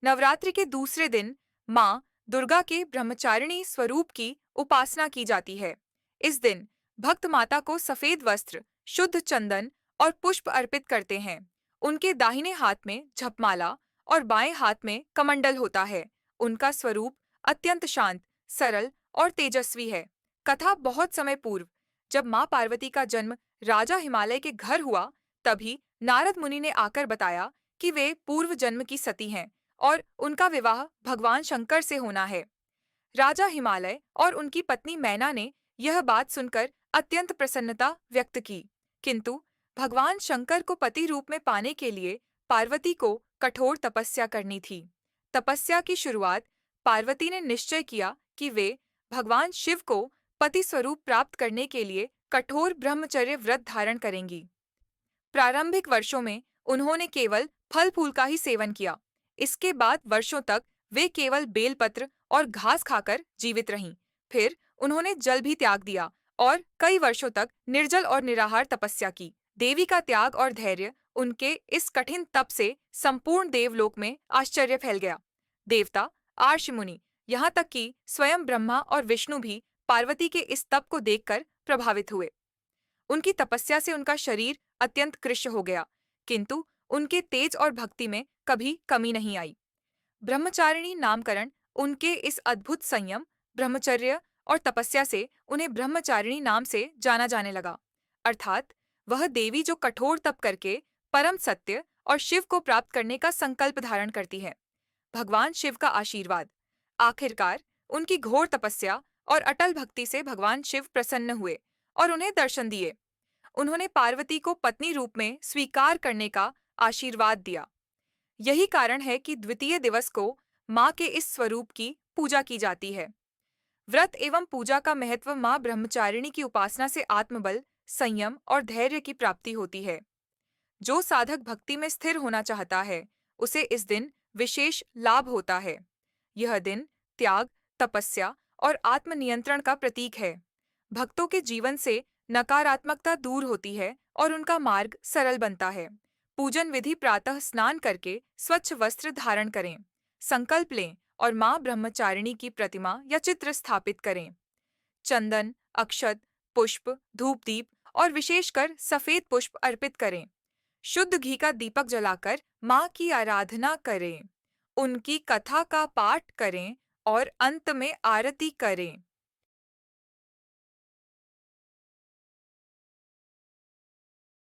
नवरात्रि के दूसरे दिन माँ दुर्गा के ब्रह्मचारिणी स्वरूप की उपासना की जाती है। इस दिन भक्त माता को सफेद वस्त्र, शुद्ध चंदन और पुष्प अर्पित करते हैं। उनके दाहिने हाथ में झपमाला और बाएं हाथ में कमंडल होता है। उनका स्वरूप अत्यंत शांत, सरल और तेजस्वी है। कथा बहुत समय पूर्व, जब माँ पार्वती का जन्म राजा हिमालय के घर हुआ, तभी नारद मुनि ने आकर बताया कि वे पूर्व जन्म की सती हैं और उनका विवाह भगवान शंकर से होना है। राजा हिमालय और उनकी पत्नी मैना ने यह बात सुनकर अत्यंत प्रसन्नता व्यक्त की, किंतु भगवान शंकर को पति रूप में पाने के लिए पार्वती को कठोर तपस्या करनी थी। तपस्या की शुरुआत पार्वती ने निश्चय किया कि वे भगवान शिव को पति स्वरूप प्राप्त करने के लिए कठोर ब्रह्मचर्य व्रत धारण करेंगी। प्रारंभिक वर्षों में उन्होंने केवल फल फूल का ही सेवन किया। इसके बाद वर्षों तक वे केवल बेलपत्र और घास खाकर जीवित रहीं। फिर उन्होंने जल भी त्याग दिया और कई वर्षों तक निर्जल और निराहार तपस्या की। देवी का त्याग और धैर्य उनके इस कठिन तप से संपूर्ण देवलोक में आश्चर्य फैल गया। देवता, आर्ष मुनि, यहाँ तक कि स्वयं ब्रह्मा और विष्णु भी पार्वती के इस तप को देखकर प्रभावित हुए। उनकी तपस्या से उनका शरीर अत्यंत कृश हो गया, किंतु उनके तेज और भक्ति में कभी कमी नहीं आई। ब्रह्मचारिणी नामकरण उनके इस अद्भुत संयम, ब्रह्मचर्य और तपस्या से उन्हें ब्रह्मचारिणी नाम से जाना जाने लगा। अर्थात वह देवी जो कठोर तप करके परम सत्य और शिव को प्राप्त करने का संकल्प धारण करती है। भगवान शिव का आशीर्वाद। आखिरकार उनकी घोर तपस्या और अटल भक्ति से भगवान शिव प्रसन्न हुए और उन्हें दर्शन दिए। उन्होंने पार्वती को पत्नी रूप में स्वीकार करने का आशीर्वाद दिया। यही कारण है कि द्वितीय दिवस को माँ के इस स्वरूप की पूजा की जाती है। व्रत एवं पूजा का महत्व। माँ ब्रह्मचारिणी की उपासना से आत्मबल, संयम और धैर्य की प्राप्ति होती है। जो साधक भक्ति में स्थिर होना चाहता है, उसे इस दिन विशेष लाभ होता है। यह दिन त्याग, तपस्या और आत्मनियंत्रण का प्रतीक है। भक्तों के जीवन से नकारात्मकता दूर होती है और उनका मार्ग सरल बनता है। पूजन विधि। प्रातः स्नान करके स्वच्छ वस्त्र धारण करें। संकल्प लें और माँ ब्रह्मचारिणी की प्रतिमा या चित्र स्थापित करें। चंदन, अक्षत, पुष्प, धूप दीप और विशेषकर सफेद पुष्प अर्पित करें। शुद्ध घी का दीपक जलाकर माँ की आराधना करें। उनकी कथा का पाठ करें और अंत में आरती करें।